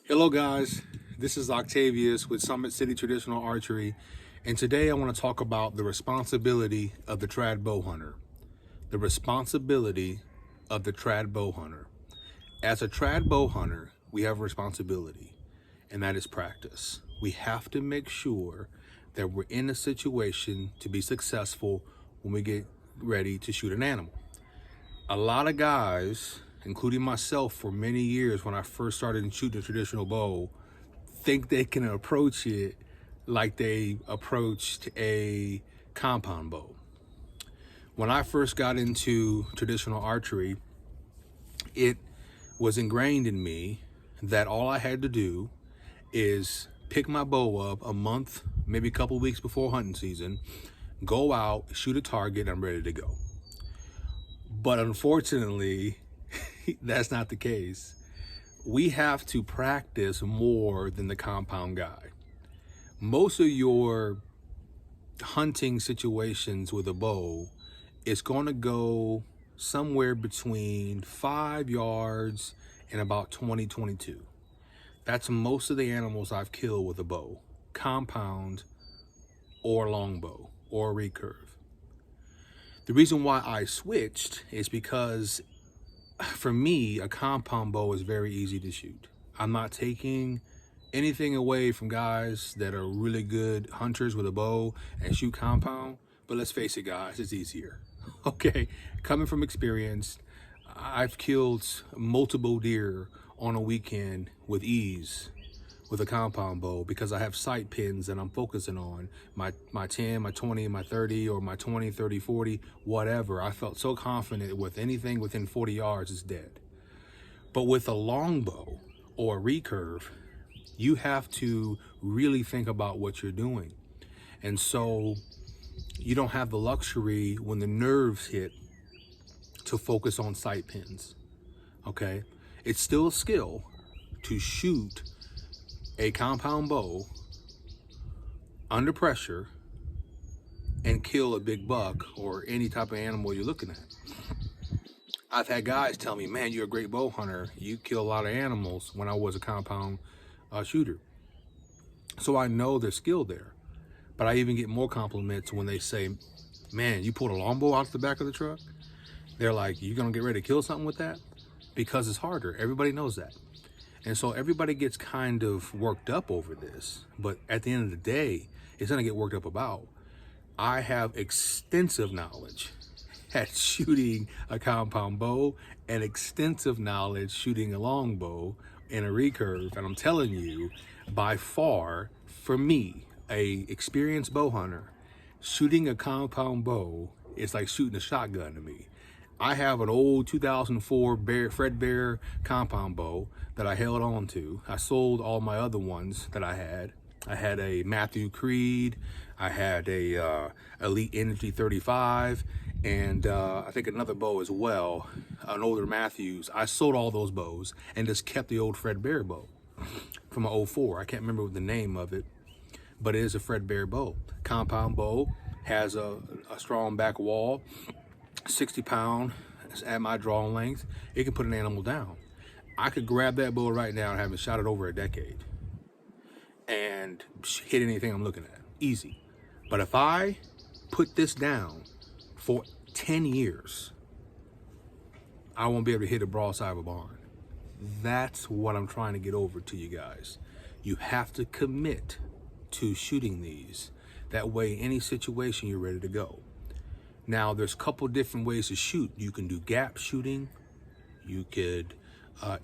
Hello guys, this is Octavius with Summit City Traditional Archery, and today I want to talk about the responsibility of the trad bow hunter. The responsibility of the trad bow hunter. As a trad bow hunter, we have a responsibility, and that is practice. We have to make sure that we're in a situation to be successful when we get ready to shoot an animal. A lot of guys, including myself for many years when I first started shooting a traditional bow, think they can approach it like they approached a compound bow. When I first got into traditional archery, it was ingrained in me that all I had to do is pick my bow up a month, maybe a couple weeks before hunting season, go out, shoot a target, I'm ready to go. But unfortunately, that's not the case. We have to practice more than the compound guy. Most of your hunting situations with a bow is going to go somewhere between 5 yards and about 22. That's most of the animals I've killed with a bow, compound or longbow or recurve. The reason why I switched is because for me, a compound bow is very easy to shoot. I'm not taking anything away from guys that are really good hunters with a bow and shoot compound, but let's face it guys, it's easier. Okay, coming from experience, I've killed multiple deer on a weekend with ease with a compound bow because I have sight pins that I'm focusing on, my 10, my 20, my 30, or my 20, 30, 40, whatever. I felt so confident with anything within 40 yards is dead. But with a longbow or a recurve, you have to really think about what you're doing. And so you don't have the luxury when the nerves hit to focus on sight pins, okay? It's still a skill to shoot a compound bow under pressure and kill a big buck or any type of animal you're looking at. I've had guys tell me, man, you're a great bow hunter. You kill a lot of animals when I was a compound shooter. So I know there's skill there. But I even get more compliments when they say, man, you pulled a longbow out the back of the truck? They're like, you gonna get ready to kill something with that? Because it's harder. Everybody knows that. And so everybody gets kind of worked up over this, but at the end of the day, it's gonna get worked up about. I have extensive knowledge at shooting a compound bow and extensive knowledge shooting a longbow and a recurve. And I'm telling you, by far, for me, a experienced bow hunter, shooting a compound bow is like shooting a shotgun to me. I have an old 2004 Fred Bear compound bow that I held on to. I sold all my other ones that I had. I had a Matthew Creed, I had a Elite Energy 35, and I think another bow as well, an older Matthews. I sold all those bows and just kept the old Fred Bear bow from an 04. I can't remember the name of it, but it is a Fred Bear bow. Compound bow, has a strong back wall, 60 pound at my draw length. It can put an animal down. I could grab that bow right now and haven't shot it over a decade and hit anything I'm looking at, easy. But if I put this down for 10 years, I won't be able to hit a broadside of a barn. That's what I'm trying to get over to you guys. You have to commit to shooting these. That way, any situation, you're ready to go. Now, there's a couple different ways to shoot. You can do gap shooting. You could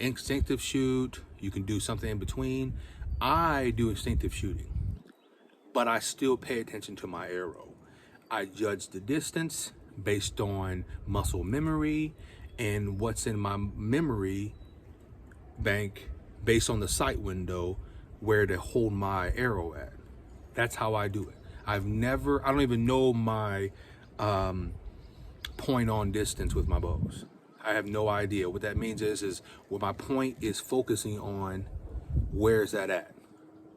instinctive shoot. You can do something in between. I do instinctive shooting, but I still pay attention to my arrow. I judge the distance based on muscle memory and what's in my memory bank based on the sight window where to hold my arrow at. That's how I do it. I don't even know my point on distance with my bows. I have no idea. What that means is where my point is focusing on, where's that at?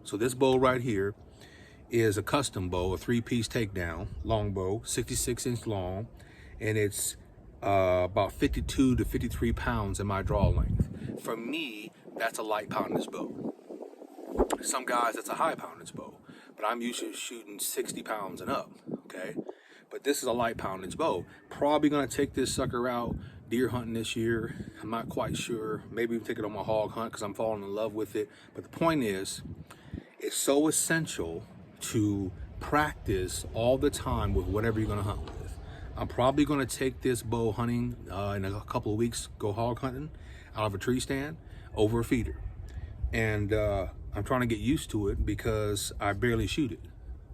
So this bow right here is a custom bow, a 3-piece takedown, long bow, 66-inch long, and it's about 52 to 53 pounds in my draw length. For me, that's a light poundage bow. Some guys, it's a high poundage bow, but I'm used to shooting 60 pounds and up, okay? But this is a light poundage bow. Probably gonna take this sucker out deer hunting this year. I'm not quite sure. Maybe take it on my hog hunt because I'm falling in love with it. But the point is, it's so essential to practice all the time with whatever you're gonna hunt with. I'm probably gonna take this bow hunting in a couple of weeks, go hog hunting out of a tree stand over a feeder. And I'm trying to get used to it because I barely shoot it,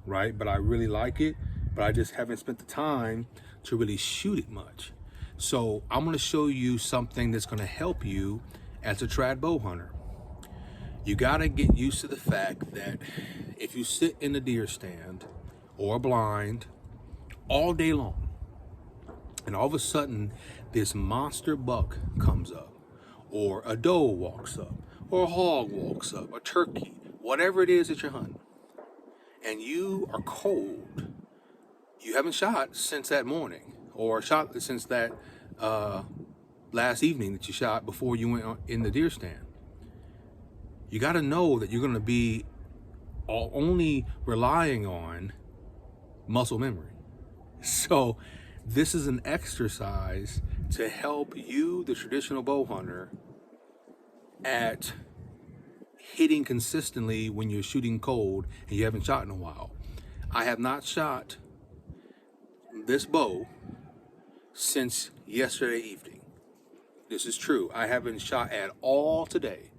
right? But I really like it, but I just haven't spent the time to really shoot it much. So I'm gonna show you something that's gonna help you as a trad bow hunter. You gotta get used to the fact that if you sit in the deer stand or blind all day long, and all of a sudden this monster buck comes up, or a doe walks up, or a hog walks up, a turkey, whatever it is that you're hunting, and you are cold, you haven't shot since that morning, or shot since that last evening that you shot before you went in the deer stand, you got to know that you're going to be only relying on muscle memory. So this is an exercise to help you, the traditional bow hunter, at hitting consistently when you're shooting cold and you haven't shot in a while. I have not shot this bow since yesterday evening. This is true. I haven't shot at all today.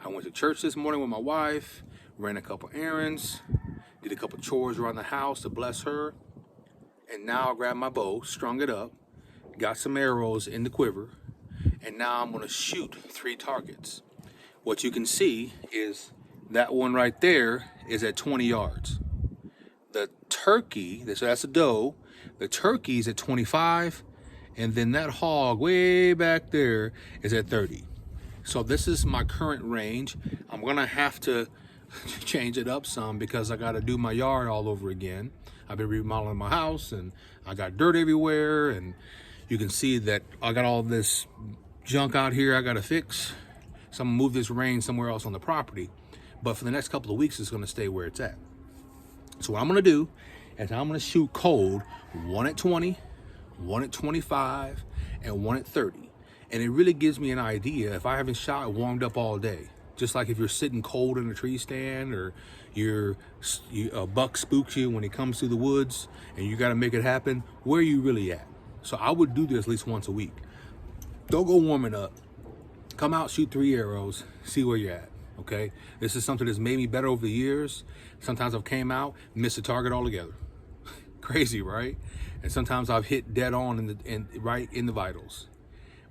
I went to church this morning with my wife, ran a couple errands, did a couple chores around the house to bless her, and now I grabbed my bow, strung it up, got some arrows in the quiver, and now I'm gonna shoot 3 targets. What you can see is that one right there is at 20 yards. The turkey, so that's a doe, the turkey's at 25, and then that hog way back there is at 30. So this is my current range. I'm gonna have to change it up some because I gotta do my yard all over again. I've been remodeling my house and I got dirt everywhere, and you can see that I got all this junk out here I gotta fix. So I'm gonna move this range somewhere else on the property. But for the next couple of weeks, it's gonna stay where it's at. So what I'm gonna do is I'm gonna shoot cold, 1 at 20, 1 at 25, and 1 at 30. And it really gives me an idea if I haven't shot warmed up all day. Just like if you're sitting cold in a tree stand, or a buck spooks you when he comes through the woods and you gotta make it happen, where are you really at? So I would do this at least once a week. Don't go warming up. Come out, shoot 3 arrows, see where you're at, okay? This is something that's made me better over the years. Sometimes I've came out, missed a target altogether. Crazy, right? And sometimes I've hit dead on right in the vitals.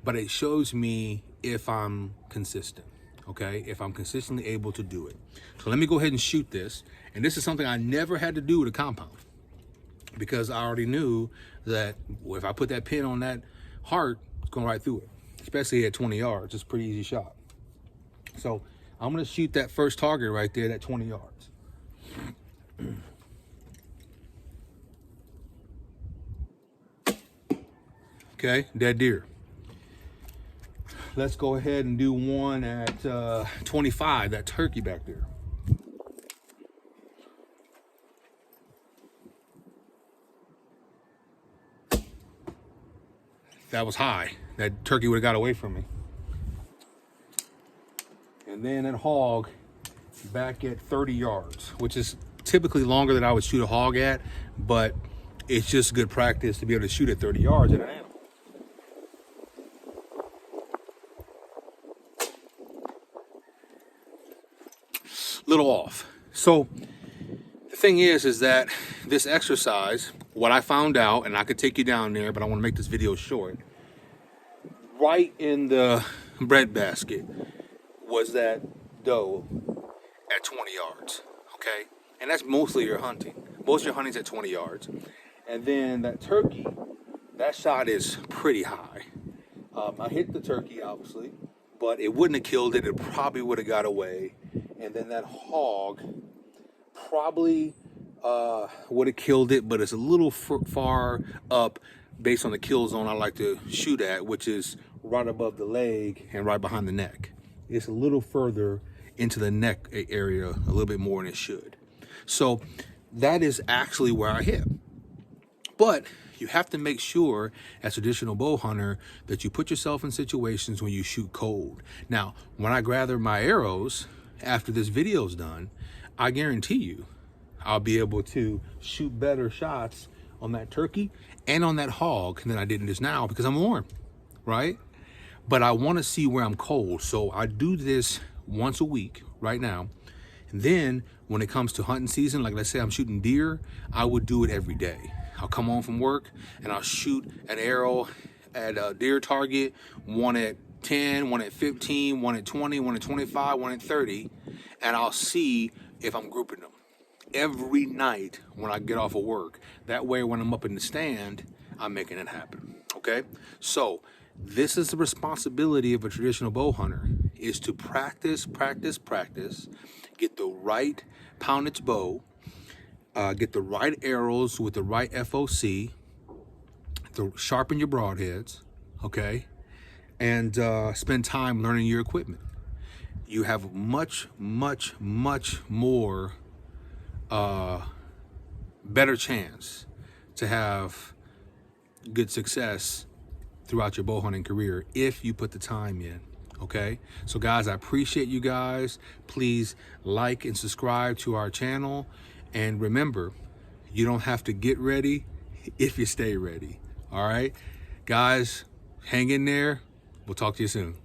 But it shows me if I'm consistent, okay? If I'm consistently able to do it. So let me go ahead and shoot this. And this is something I never had to do with a compound, because I already knew that if I put that pin on that heart, it's going right through it. Especially at 20 yards, it's a pretty easy shot. So I'm gonna shoot that first target right there, that 20 yards. Okay, dead deer. Let's go ahead and do one at 25, that turkey back there. That was high. That turkey would have got away from me. And then that hog back at 30 yards, which is typically longer than I would shoot a hog at, but it's just good practice to be able to shoot at 30 yards at an animal. Little off. So the thing is that this exercise, what I found out, and I could take you down there, but I want to make this video short, right in the breadbasket was that doe at 20 yards, okay? And that's mostly your hunting. Most of your hunting's at 20 yards. And then that turkey, that shot is pretty high. I hit the turkey, obviously, but it wouldn't have killed it. It probably would have got away. And then that hog probably would have killed it, but it's a little far up based on the kill zone I like to shoot at, which is right above the leg and right behind the neck. It's a little further into the neck area a little bit more than it should. So that is actually where I hit. But you have to make sure, as a traditional bow hunter, that you put yourself in situations when you shoot cold. Now, when I gather my arrows after this video's done, I guarantee you I'll be able to shoot better shots on that turkey and on that hog than I did just now, because I'm warm, right? But I want to see where I'm cold. So I do this once a week right now. And then when it comes to hunting season, like let's say I'm shooting deer, I would do it every day. I'll come home from work and I'll shoot an arrow at a deer target, one at 10, one at 15, one at 20, one at 25, one at 30, and I'll see if I'm grouping them every night when I get off of work. That way, when I'm up in the stand, I'm making it happen, okay? So this is the responsibility of a traditional bow hunter, is to practice, get the right poundage bow, get the right arrows with the right FOC, to sharpen your broadheads, okay? And spend time learning your equipment. You have much more better chance to have good success throughout your bow hunting career if you put the time in, okay? So guys, I appreciate you guys. Please like and subscribe to our channel. And remember, you don't have to get ready if you stay ready, all right? Guys, hang in there. We'll talk to you soon.